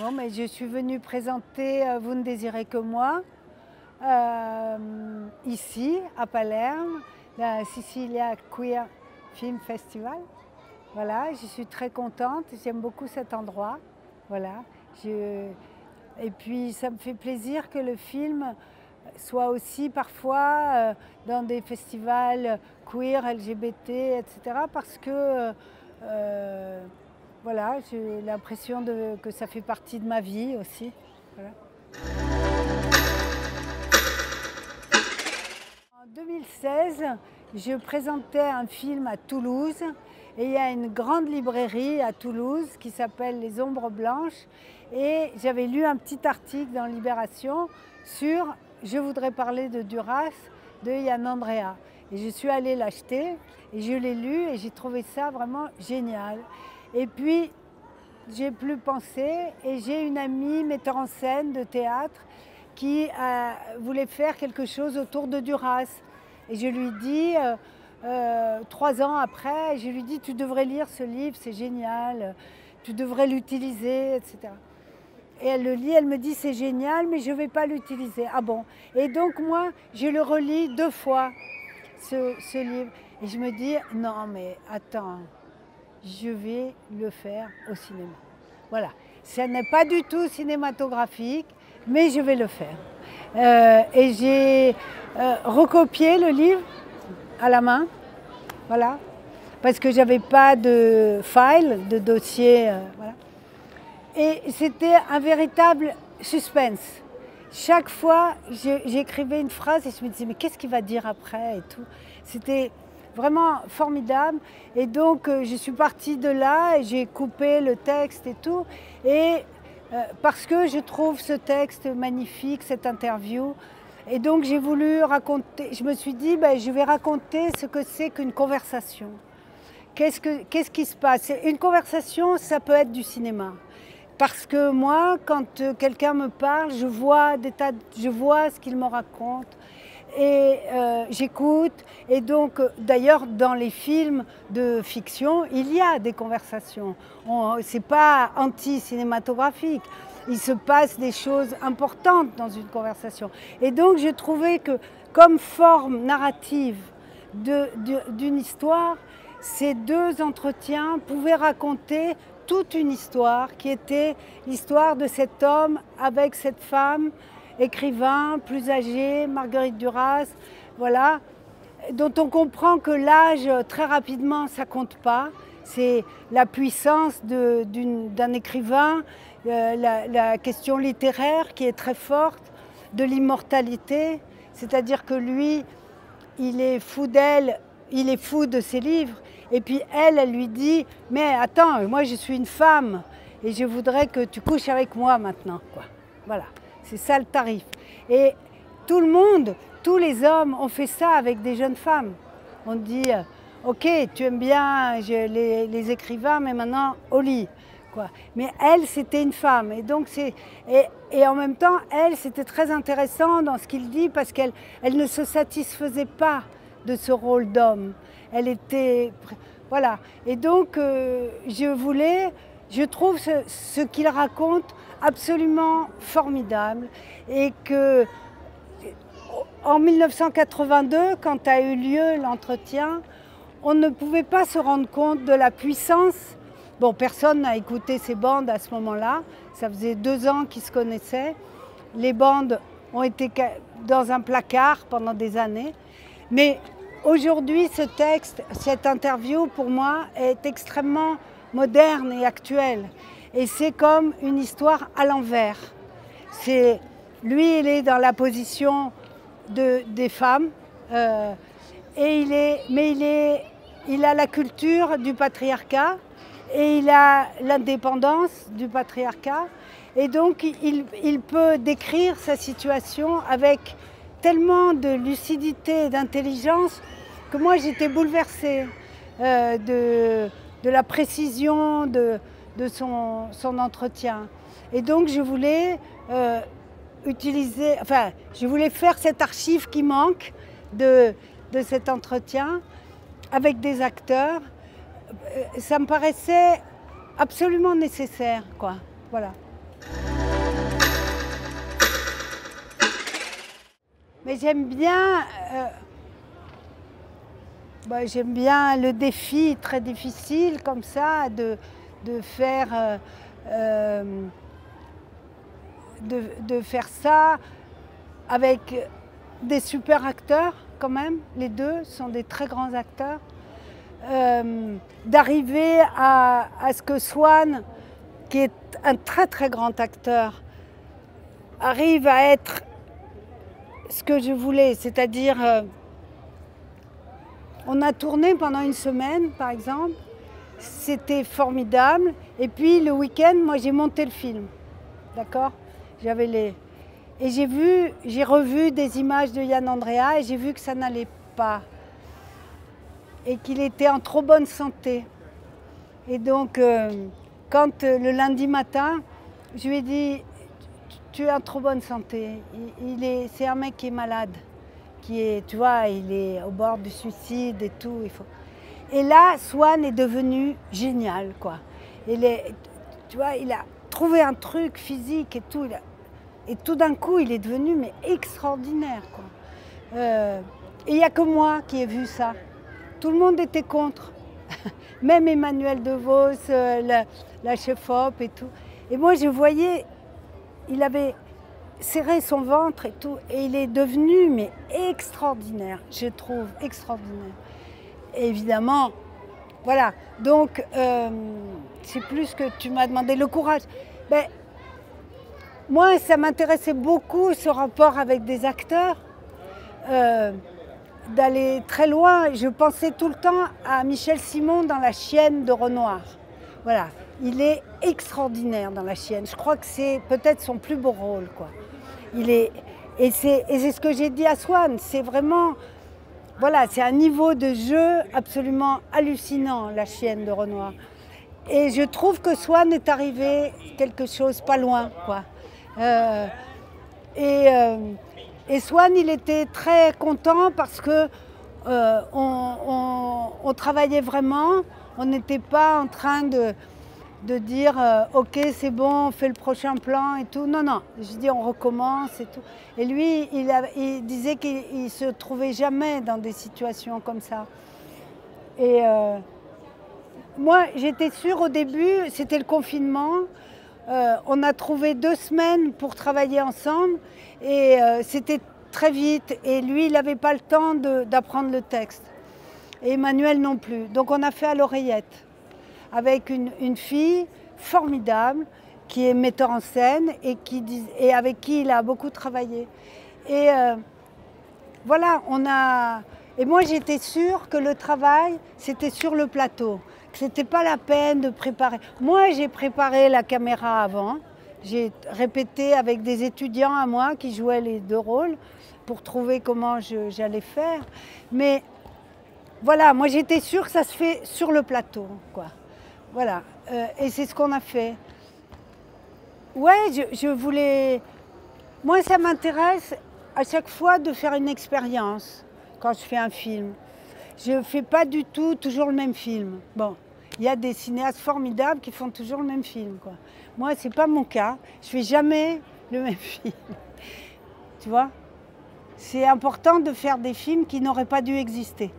Non, mais je suis venue présenter Vous ne désirez que moi, ici, à Palerme, la Sicilia Queer Film Festival. Voilà, je suis très contente, j'aime beaucoup cet endroit. Voilà, et puis ça me fait plaisir que le film soit aussi parfois dans des festivals queer, LGBT, etc. Parce que voilà, j'ai l'impression que ça fait partie de ma vie aussi. Voilà. En 2016, je présentais un film à Toulouse et il y a une grande librairie à Toulouse qui s'appelle Les Ombres Blanches et j'avais lu un petit article dans Libération sur « Je voudrais parler de Duras » de Yann Andrea. Et je suis allée l'acheter et je l'ai lu et j'ai trouvé ça vraiment génial. Et puis, j'ai plus pensé et j'ai une amie metteur en scène de théâtre qui voulait faire quelque chose autour de Duras. Et je lui dis, 3 ans après, je lui dis tu devrais lire ce livre, c'est génial, tu devrais l'utiliser, etc. Et elle le lit, elle me dit c'est génial, mais je ne vais pas l'utiliser. Ah bon? Et donc moi, je le relis 2 fois, ce livre. Et je me dis, non mais attends, je vais le faire au cinéma. Voilà, ça n'est pas du tout cinématographique, mais je vais le faire. Et j'ai recopié le livre à la main, voilà, parce que j'avais pas de file, de dossier, voilà. Et c'était un véritable suspense. Chaque fois, j'écrivais une phrase et je me disais, mais qu'est-ce qu'il va dire après et tout. C'était vraiment formidable. Et donc, je suis partie de là et j'ai coupé le texte et tout. Et parce que je trouve ce texte magnifique, cette interview. Et donc, j'ai voulu raconter, je me suis dit, ben, je vais raconter ce que c'est qu'une conversation. Qu'est-ce qui se passe? Une conversation, ça peut être du cinéma. Parce que moi, quand quelqu'un me parle, je vois ce qu'il me raconte et j'écoute. Et donc, d'ailleurs, dans les films de fiction, il y a des conversations. Ce n'est pas anti-cinématographique. Il se passe des choses importantes dans une conversation. Et donc, je trouvais que comme forme narrative d'une histoire, ces 2 entretiens pouvaient raconter toute une histoire qui était l'histoire de cet homme avec cette femme, écrivain, plus âgé, Marguerite Duras, voilà, dont on comprend que l'âge, très rapidement, ça compte pas. C'est la puissance d'un écrivain, la question littéraire qui est très forte, de l'immortalité, c'est-à-dire que lui, il est fou d'elle, il est fou de ses livres. Et puis elle lui dit, mais attends, moi je suis une femme et je voudrais que tu couches avec moi maintenant, quoi. Voilà, c'est ça le tarif. Et tout le monde, tous les hommes ont fait ça avec des jeunes femmes. On dit, ok, tu aimes bien les écrivains, mais maintenant au lit, quoi. Mais elle, c'était une femme. Et donc et en même temps, elle, c'était très intéressant dans ce qu'il dit parce qu'elle ne se satisfaisait pas de ce rôle d'homme. Elle était... Voilà. Et donc, je trouve ce qu'il raconte absolument formidable. Et que, en 1982, quand a eu lieu l'entretien, on ne pouvait pas se rendre compte de la puissance. Bon, personne n'a écouté ces bandes à ce moment-là. Ça faisait 2 ans qu'ils se connaissaient. Les bandes ont été dans un placard pendant des années. Mais aujourd'hui, ce texte, cette interview, pour moi, est extrêmement moderne et actuelle. Et c'est comme une histoire à l'envers. Lui, il est dans la position des femmes, mais il a la culture du patriarcat et il a l'indépendance du patriarcat. Et donc, il peut décrire sa situation avec tellement de lucidité et d'intelligence que moi j'étais bouleversée de la précision de son entretien. Et donc je voulais je voulais faire cette archive qui manque de cet entretien avec des acteurs. Ça me paraissait absolument nécessaire, quoi. Voilà. Mais j'aime bien le défi très difficile comme ça de faire de faire ça avec des super acteurs quand même. Les deux sont des très grands acteurs. D'arriver à ce que Swan, qui est un très très grand acteur, arrive à être ce que je voulais, c'est-à-dire on a tourné pendant une semaine par exemple, c'était formidable, et puis le week-end moi j'ai monté le film, d'accord, et j'ai revu des images de Yann Andrea et j'ai vu que ça n'allait pas et qu'il était en trop bonne santé. Et donc quand le lundi matin je lui ai dit tu es en trop bonne santé, c'est un mec qui est malade, qui est, tu vois, il est au bord du suicide et tout. Et là, Swan est devenu génial, quoi. Tu vois, il a trouvé un truc physique et tout. Et tout d'un coup, il est devenu mais extraordinaire, quoi. Et il n'y a que moi qui ai vu ça. Tout le monde était contre. Même Emmanuel DeVos, la chef-op et tout. Et moi, je voyais, il avait serré son ventre et tout, et il est devenu mais extraordinaire, je trouve, extraordinaire. Et évidemment, voilà, donc c'est plus que tu m'as demandé, le courage. Ben, moi, ça m'intéressait beaucoup ce rapport avec des acteurs, d'aller très loin. Je pensais tout le temps à Michel Simon dans La Chienne de Renoir. Voilà, il est extraordinaire dans La Chienne. Je crois que c'est peut-être son plus beau rôle, quoi. Et c'est ce que j'ai dit à Swan, c'est vraiment, voilà, c'est un niveau de jeu absolument hallucinant, La Chienne de Renoir. Et je trouve que Swan est arrivé quelque chose pas loin, quoi. Et Swan, il était très content parce que on travaillait vraiment, on n'était pas en train de dire ok c'est bon, on fait le prochain plan et tout. Non, non, je dis on recommence et tout. Et lui, il disait qu'il ne se trouvait jamais dans des situations comme ça. Et moi, j'étais sûre au début, c'était le confinement, on a trouvé 2 semaines pour travailler ensemble et c'était très vite. Et lui, il n'avait pas le temps d'apprendre le texte. Et Emmanuel non plus. Donc on a fait à l'oreillette, avec une fille formidable qui est metteur en scène et avec qui il a beaucoup travaillé. Et voilà, et moi j'étais sûre que le travail c'était sur le plateau, que c'était pas la peine de préparer. Moi j'ai préparé la caméra avant, j'ai répété avec des étudiants à moi qui jouaient les 2 rôles pour trouver comment j'allais faire. Mais voilà, moi j'étais sûre que ça se fait sur le plateau, quoi. Voilà, et c'est ce qu'on a fait. Ouais, je voulais... Moi, ça m'intéresse à chaque fois de faire une expérience quand je fais un film. Je ne fais pas du tout toujours le même film. Bon, il y a des cinéastes formidables qui font toujours le même film, quoi. Moi, ce n'est pas mon cas. Je ne fais jamais le même film. Tu vois? C'est important de faire des films qui n'auraient pas dû exister.